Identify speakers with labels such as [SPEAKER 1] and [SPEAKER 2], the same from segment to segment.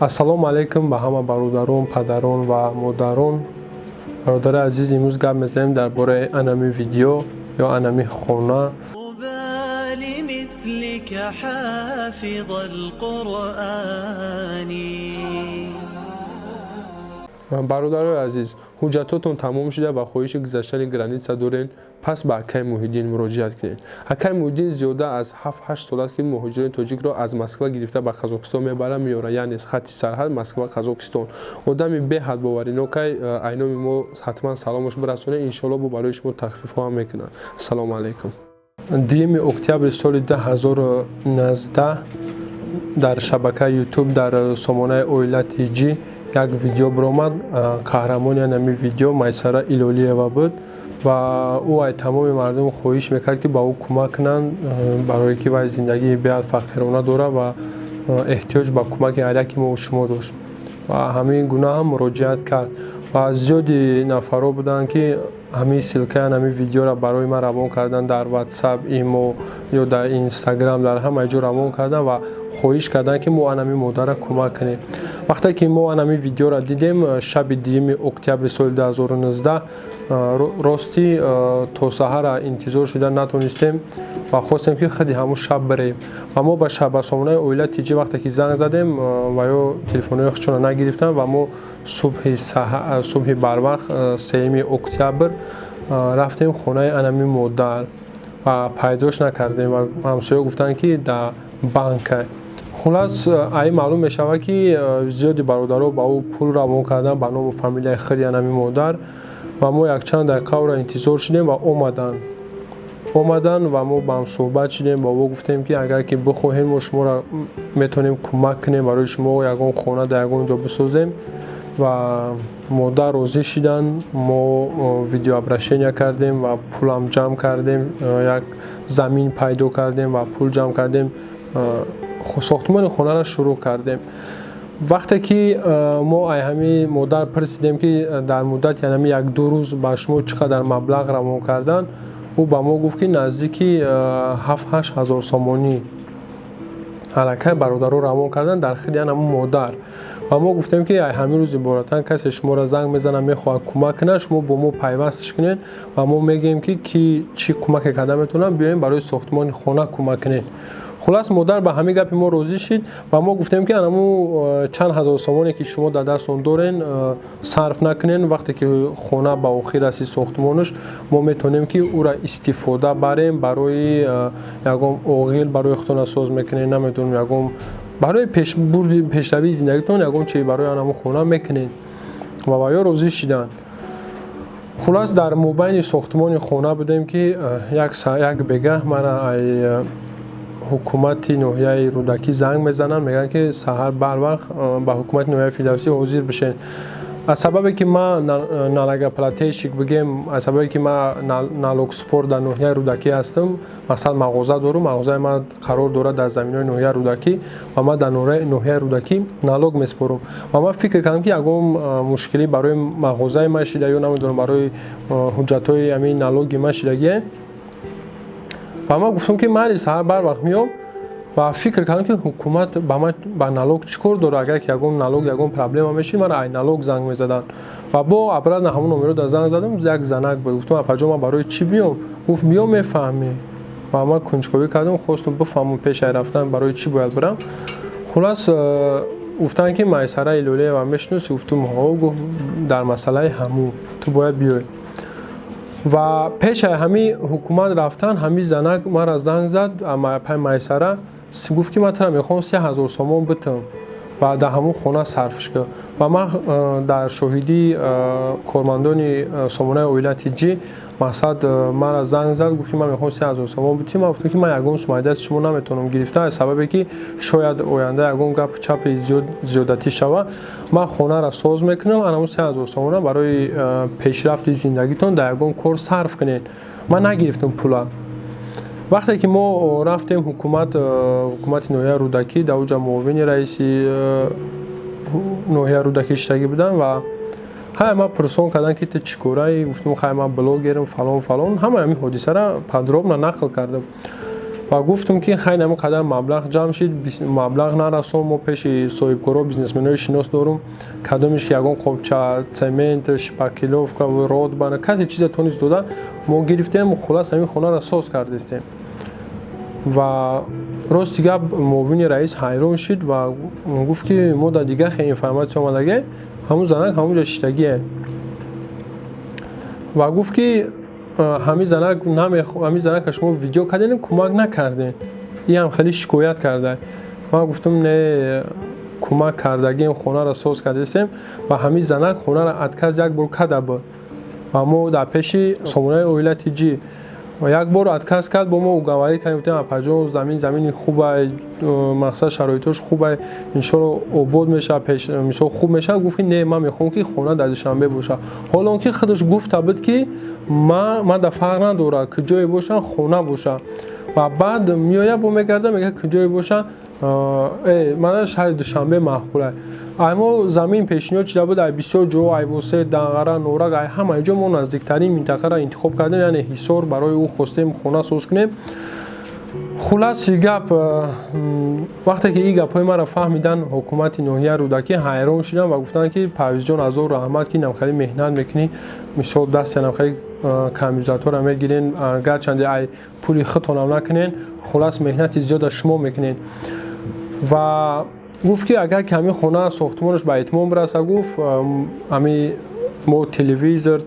[SPEAKER 1] ассалому алайкум ба ҳама бародарон, падарон ва модарон. бародари азиз, имрӯз гап мезанем дар бораи анами видео ё анами хона. бародарои азиз, ҳуҷҷатотон тамом шуда ва хоҳиши гузаштани граница дорен, пас ба Акай Муҳиддин муроҷиат кунед. Акай Муҳиддин зиёда аз 7-8 сол аст ки муҳоҷирони тоҷикро аз Москва гирифта ба Қазоқистон мебара меёра, яъне хатти сарҳад Москва Қазоқистон. Одами беҳад боваринокай, айноми мо ҳатман саломаш бирасонед, иншоалло бо барои шумо тахфифҳо ҳам мекунад. Ассалому алайкум. 2 октябри соли 2019 дар шабакаи YouTube дар сомонаи Оила TG як видео биромад. Қаҳрамони анами видео Майсара Илолиева буд ва ӯ ай тамоми мардум хоҳиш мекард ки ба ӯ кӯмак кунанд, барое ки вай зиндагии беҳад фақирона дорад ва эҳтиёҷ ба кӯмаки алияки мо шумо дошт ва ҳамин гуна ҳам муроҷиат кард ва зиёди нафарҳо буданд ки ҳамин силкаи анами видеоро барои ман равон кардан дар WhatsApp, имо ё дар Instagram, дар ҳама ҷо равон кардан ва хоҳиш карданд ки мо анами модарро кӯмак кунем. Вақте ки мо анами видеоро дидем шаби 2 октябри соли 2019 рости то саҳара интизор шуда натонистем ва хостем ки хади ҳамун шаб барем ва мо ба сомонаи Оила TG вақте ки занг задем ва ё телефонҳои худшонро нагирифтанд ва мо субҳи барвақт 3 октябр рафтем хонаи анами модар ва пайдош накардем ва ҳамсоё гуфтанд ки дар банка. Хулас ай маълум мешавад ки зиёди бародаро ба ӯ пул равон кардан ба ному фамилияи хади анами модар ва мо якчанд дақиқа ӯро интизор шудем ва омадан ва мо ба ҳам суҳбат шудем, ба ӯ гуфтем ки агар ки бихоҳем мо шуморо метавонем кӯмак кунем, барои шумо ягон хона дар ягон ҷо бисозем ва модар розӣ шуданд. Мо видеообрашения кардем ва пулам ҷамъ кардем, як замин пайдо кардем ва пул ҷамъ кардем, сохтмони хонаро шурӯъ кардем. Вақте ки мо ай ҳами модар пурсидем ки дар муддати ҳами 1-2 рӯз ба шумо чӣ қадар маблағ равон кардан, ӯ ба мо гуфт ки наздики 7-8 ҳазор сомонӣ аллакай бародаро равон кардан дар хади ҳамун модар. ва мо гуфтем ки ай ҳамин рӯз иборатан касе шуморо занг мезанад, мехоҳад кӯмак кунад, шумо бо мо пайвастш кунед ва мо мегӯем ки чӣ кӯмаке карда метавонад, биёем барои сохтмони хона кӯмак кунед. Хулас модар ба ҳамин гапи мо розӣ шуд ва мо гуфтем ки анаму чанд ҳазор сомоне ки шумо дар дастон дорен сарф накунен. Вақте ки хона ба охир раси сохтмонаш, мо метавонем ки ӯро истифода барем барои ягон оғил барои худтон соз мекунед, наметавонем ягон барои пешравии зиндагитон ягон чизе барои анаму хона мекунед ва ваё розӣ шуданд. Хулас дар мобайни сохтмони хона будем ки як бегаҳ мара ай ҳукумати ноҳияи Рӯдакӣ занг мезананд, мегӯянд ки саҳар барвақт ба ҳукумати ноҳияи Фидавсӣ ҳозир бишед. аз сабабе ки ман налогоплательщик бигем, аз сабабе ки ман налогспор дар ноҳияи Рӯдакӣ ҳастам, масалан мағоза дорам, мағозаи ман қарор дорад дар заминои ноҳияи Рӯдакӣ ва ман дар ноҳияи Рӯдакӣ налог меспорам ва ман фикр кардам ки ягон мушкилӣ барои мағозаи ман шуда ё намедонам барои ҳуҷҷатҳои ҳамин налоги ман шудагиест. ва ман гуфтам ки майли саҳар барвақт меом ва фикр кардам ки ҳукумат ба ман ба налог чӣ кор дорад, агар ки ягон налог ягон проблема мешид мара ай налог занг мезаданд ва бо обратно ҳамон номеро дар занг задам, як занак буд. Гуфтам апаҷон ман барои чӣ биём? Гуфт биё мефаҳмӣ. ва ман кунҷковӣ кардам, хостам бифаҳмам пеш ай рафтан барои чӣ бояд бирам. хулас гуфтанд ки Майсара Илолиева мешиносӣ? Гуфтам ҳо. Гуфт дар масъалаи ҳамун ту бояд биёй. ва пеш ай ҳами ҳукумат рафтан ҳами занак мара занг зад, пай Майсара гуфт ки ман тара мехоҳам 3000 сомон битам ва дар ҳамун хона сарфш кунам. ва ман дар шоҳидии кормандони сомонаи Оила TG мақсад мара занг зад, гуфт ки ман мехоҳам 3000 сомон битам. ман гуфтам ки ман ягон сумаи дасти шумо наметавонам гирифта, аз сабабе ки шояд оянда ягон гап чапи зиёдатӣ шава. ман хонаро соз мекунам, анаму 3000 сомона барои пешрафти зиндагитон дар ягон кор сарф кунед. ман нагирифтам пула. вақте ки мо рафтем ҳукумати ноҳияи Рӯдакӣ, дар оҷа муовини раиси ноҳияи Рӯдакӣ иштагӣ буданд ва ҳай ман пурсон карданд ки ту чӣ кораи? Гуфтам хай ман блогерам фалон. ҳамаи ҳамин ҳодисаро подробно нақл кардам. و گفتم که خیلی هم قدر مبلغ جمع شد، مبلغ نرسون. ما پیش صاحبکارا بیزنسمنای شناس دارم، کدامش که یگان قابچه سمنت شپاکیلوفکا و رود بنا کسی چیز تونست دادن ما گرفتیم. خلاص همین خونه را ساز کردیم و راست گپ معاون رئیس حیران شد و گفت که ما در دیگه خیلی اینفورماسیون آمدگه همون زنک همونجا شتگیه و گفت که همین زنک که شما ویدیو کردین کمک نکردین، این هم خیلی شکایت کرده. من گفتم نه کمک کردگی این خونه را ساز کردیم و همین زنک خونه را ادکاز یک بار کرده بود و ما در پیش سامانه اویلت جی و یک بار ادکاز کرد با ما او گواهی کردیم اپاجون زمین خوبه، مقصد شرایطش خوبه، انشالله آباد میشه، پیش میشه خوب میشه. گفت نه من میخوام که خونه در دوشنبه باشه. حالا اون که خودش گفت بود که من در فرق نداره که جای باشه خونه باشه و بعد میایه با میگرده میگه که جای باشه من شهر دوشنبه معقوله. اما زمین پیشنهاد شده بود در بسیار جا ایوسه دنقره نورگ همه اینجا ما نزدیکترین منطقه را انتخاب کردیم، یعنی حصار برای او خواستیم خونه ساز کنیم. خلاص گپ وقتی که این گپ های مرا فهمیدن حکومت ناحیه رودکی حیران شدن و گفتن که پرویز جان از او رحمت که نمخیلی مهنت میکنی مثال دست نمخیلی کمیزات ها را میگیرین گرچند ای پولی خطان هم نکنین، خلاص مهنت زیاد شما میکنین و گفت که اگر کمی خونه ساختمانش به اتمام برسه گفت امی ما تلویزر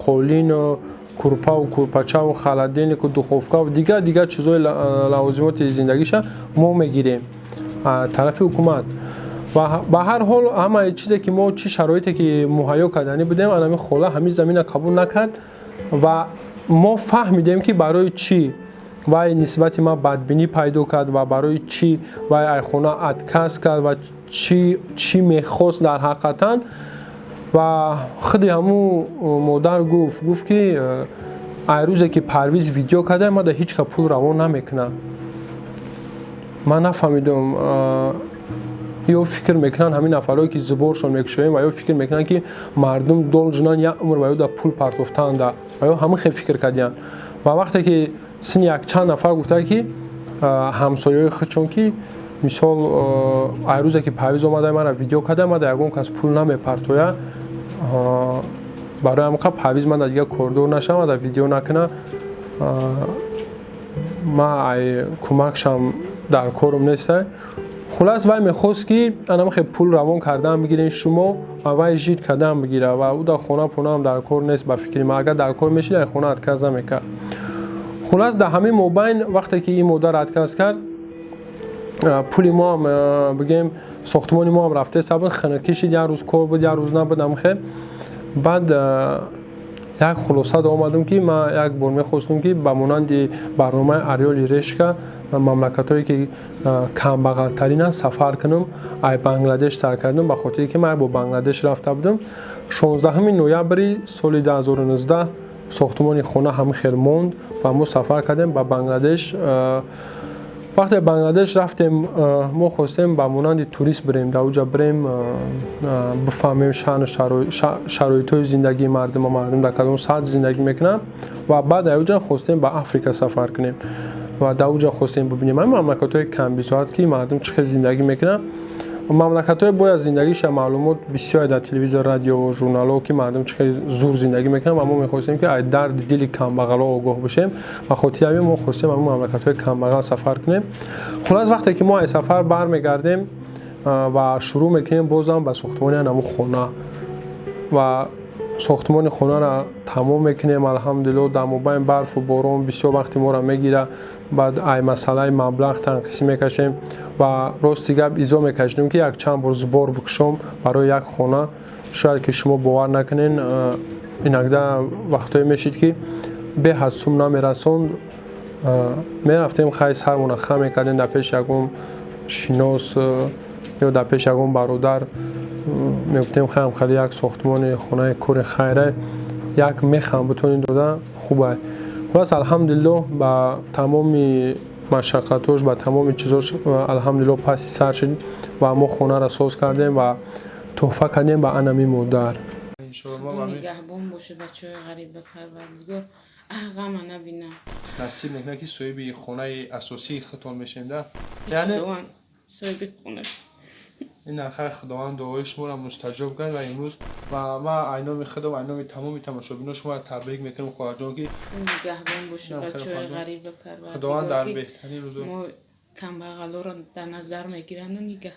[SPEAKER 1] قولین و کورپا و کورپاچه و خلدین و دخوفکا و دیگه چیزای لوازمات زندگیش ما میگیریم طرف حکومت و به هر حال همه چیزی که ما چه شرایطی که مهیا کردنی بودیم همین خلا همین زمین قبول نکرد و ما فهمیدیم که برای چی وای نسبت ما بدبینی پیدا کرد و برای چی وای ای خونه ادکاس کرد و چی میخواست در حقیقتا و خودی همون مادر گفت که ای روزی که پرویز ویدیو کرده ما در هیچ که پول روان نمیکنم. من نفهمیدم یا فکر میکنن همین نفرایی که زبورشون میکشویم و یا فکر میکنن که مردم دول جنان یک عمر و یا در پول پرتوفتنده و یا همه خیلی فکر کردن و وقتی که سن یک چند نفر گفته که همسایه خودشون که مثال ای روزی که پرویز اومده من را ویدیو کرده ما در یگان کس پول نمیپرتویه برای همقدر پرویز من در دیگه کوردور نشم و در ویدیو نکنه ما کمکشم در کارم نیسته. خلاص وای میخواست که انا خیلی پول روان کردم بگیرین شما و وای جید کردم بگیره و او در خونه پونه هم در کار نیست با فکری ما اگر در کار میشید در خونه ادکاز نمیکرد. خلاص در همین موبین وقتی که این مادر ادکاز کرد پولی ما هم بگیم ساختمانی ما هم رفته سبب خنکی شد، یک روز کار بود یک روز نبود خیر. بعد یک خلاصه آمدم که من یک بار میخواستم که به مانند برنامه اریال ریشکا مملکت‌هایی که کم بغل‌ترین سفر کنم ای بنگلادش سر کردم به خاطر که من با بنگلادش رفته بودم. 16 نوامبر سال 2019 ساختمان خونه هم خیر موند و ما سفر کردیم به بنگلادش. وقتی بنگلادش رفتیم ما خواستیم به مانند توریست بریم در اونجا بریم بفهمیم شأن شرایط زندگی مردم در کدام سطح زندگی میکنن و بعد در اونجا خواستیم به آفریقا سفر کنیم و در اونجا خواستیم ببینیم این مملکت‌های کم بساط که مردم چه زندگی میکنن و مملکت‌های باید زندگیش معلومات بسیار در تلویزیون رادیو و ژورنال‌ها که مردم چه زور زندگی میکنن و ما می‌خواستیم که از درد دل کم بغلا آگاه بشیم و خاطر همین ما خواستیم این مملکت‌های کم بغل سفر کنیم. خلاص وقتی که ما از سفر برمیگردیم و شروع میکنیم بازم به ساختمان همون خونه و ساختمان خونه را تمام میکنیم الحمدلله. در مابین برف و باران بسیار وقتی ما را میگیره بعد ای مسئله مبلغ تنقیص میکشیم و راستی گپ ایزا میکشیم که یک چند بار زبار بکشم برای یک خونه شاید که شما باور نکنین این اگه وقتایی میشید که به حد سوم نمیرسوند میرفتیم خیلی سرمون خم میکردیم در پیش یکم شناس یا در پیش یکم برادر میگفتیم خیلی یک ساختمان خونه کور خیره یک میخم بتونین داده خوبه. خلاص الحمدلله با تمام مشقتاش با تمام چیزاش الحمدلله پسی سر شد و ما خونه را ساز کردیم و تحفه کردیم به انمی مادر.
[SPEAKER 2] نگهبان باشه بچه غریب به پروردگار غم نبینه.
[SPEAKER 1] نصیب میکنه که صاحب خانه اساسی خودتون میشین ده.
[SPEAKER 2] یعنی صاحب خونه.
[SPEAKER 1] این آخر خداوند دعای شما را مستجاب کرد و امروز و ما اینام خدا و اینام تمام تماشاگران شما را تبریک میکنم خدا جان که
[SPEAKER 2] نگهبان باشه بچه‌های غریب پروردگار.
[SPEAKER 1] خداوند در بهترین روز
[SPEAKER 2] ما کمبغلا را در نظر میگیرن و نگه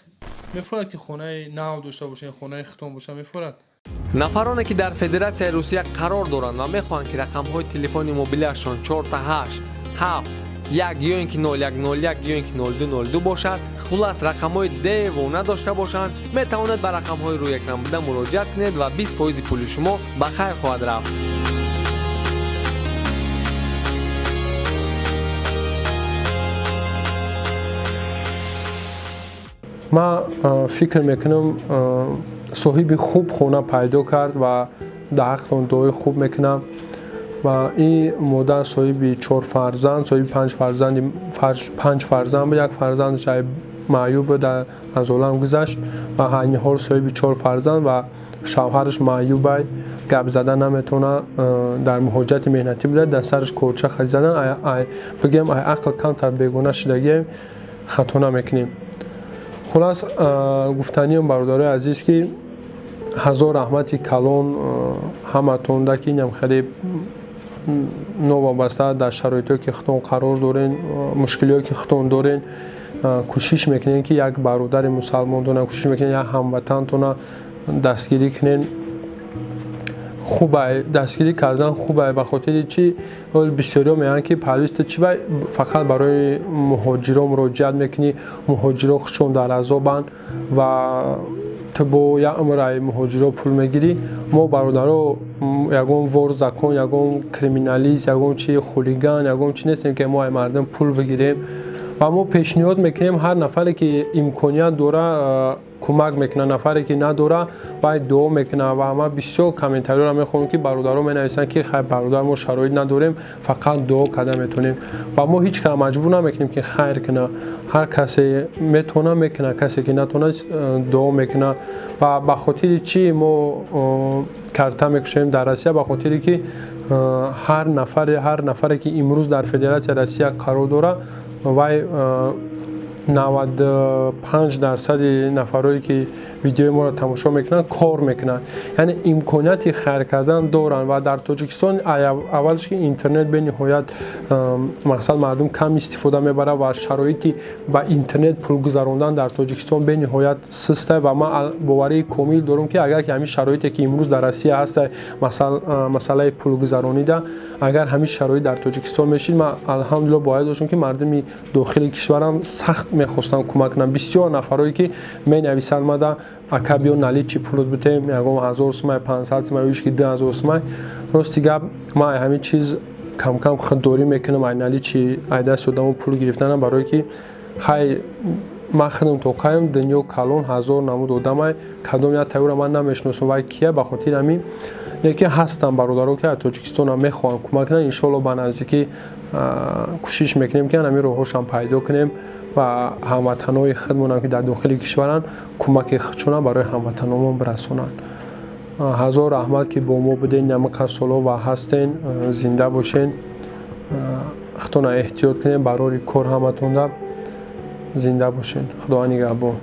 [SPEAKER 1] میفرد که خانه نو داشته باشین، خانه خودتون باشه میفرد.
[SPEAKER 3] нафароне ки дар федератсияи русия қарор доранд ва мехоҳанд ки рақамҳои телефони мобилиашон 48 7 1 ё ин ки 0101 ё ин ки 0202 бошад, хулас рақамҳои девона дошта бошанд, метавонед ба рақамҳои рӯякнамуда муроҷиат кунед ва 20% пули шумо ба хайр хоҳад рафт.
[SPEAKER 1] ما فکر میکنم صاحب خوب خونه پیدا کرد و در حقتون دعای خوب میکنم و این مادر صاحب 4 فرزند، صاحب 5 فرزند بود، یک فرزند شاید معیوب در از عالم گذشت و این حال صاحب 4 فرزند و شوهرش معیوب بود، گپ زدن نمیتونه، در مهاجرت مهنتی بوده، در سرش کورچه خرید زدن. بگیم عقل کمتر بیگانه شدگی خطا نمیکنیم. خلاص گفتنیم برادرای عزیز که هزار رحمتی کلان همتون ده که اینم خیلی نوابسته در شرایطی که خودتون قرار دارین، مشکلی که خودتون دارین، کوشش میکنین که یک برادر مسلمان دونه کوشش میکنین یک هموطن تونه دستگیری کنین. خوبه دستگیری کردن خوبه، به خاطر چی بسیاری میگن که پلیس چی فقط برای مهاجران مراجعت میکنی، مهاجران خودشون در عذابن و تو با یک عمر مهاجران پول میگیری. ما برادرها یگون وار زکون، یگون کریمینالیست، یگون چی خولیگان، یگون چی نیستیم که ما مردم پول بگیریم و ما پیشنهاد میکنیم هر نفری که امکانیت داره کمک میکنه، نفری که نداره باید دعا میکنه و ما بسیار کامنتاری رو میخونیم که برادرها مینویسن که خیر برادر ما شرایط نداریم، فقط دعا کرده میتونیم و ما هیچ کار مجبور نمیکنیم که خیر کنه. هر کسی میتونه میکنه، کسی که نتونه دعا میکنه و به خاطر چی ما کارتا میکشیم در روسیه؟ به خاطر که هر نفری که امروز در فدراسیون روسیه قرار داره و 95% نفرایی که ویدیو ما را تماشا میکنن کار میکنن، یعنی امکانیت خیر کردن دارن و در تاجیکستان اولش که اینترنت به نهایت مثلا مردم کم استفاده میبره و شرایطی با اینترنت پول گذراندن در تاجیکستان به نهایت سسته و ما باوری کامل دارم که اگر که همین شرایطی که امروز در روسیه هست مسئله پول گذرانی ده، اگر همین شرایط در تاجیکستان میشید ما الحمدلله باید باشم که مردم داخل کشورم سخت میخواستن کمک کنن. بسیار نفرایی که می نویسن ما ده اکابیو نالی چی پول بتیم یگام 1000 سومای 500 سومای ویش که 10000 سومای راستی گپ ما همین چیز کم کم خودداری میکنم این نالی چی ایده شدم پول گرفتن برای که خیلی ما خودم تو قایم دنیا کلون 1000 نمود آدمای کدام یا تیور من نمیشناسم و کیه به خاطر همین یکی هستم برادرها که تاجیکستان هم میخوان کمک کنن. ان شاء الله به نزدیکی کوشش میکنیم که همین روحش هم پیدا کنیم و هموطنای خودمون که در داخل کشورن کمک خودشون برای هموطنامون برسونن. هزار رحمت که با ما بودین، نمک سالا و هستین، زنده باشین، خودتون احتیاط کنین برای کار همتون زنده باشین. خدا نگهبان.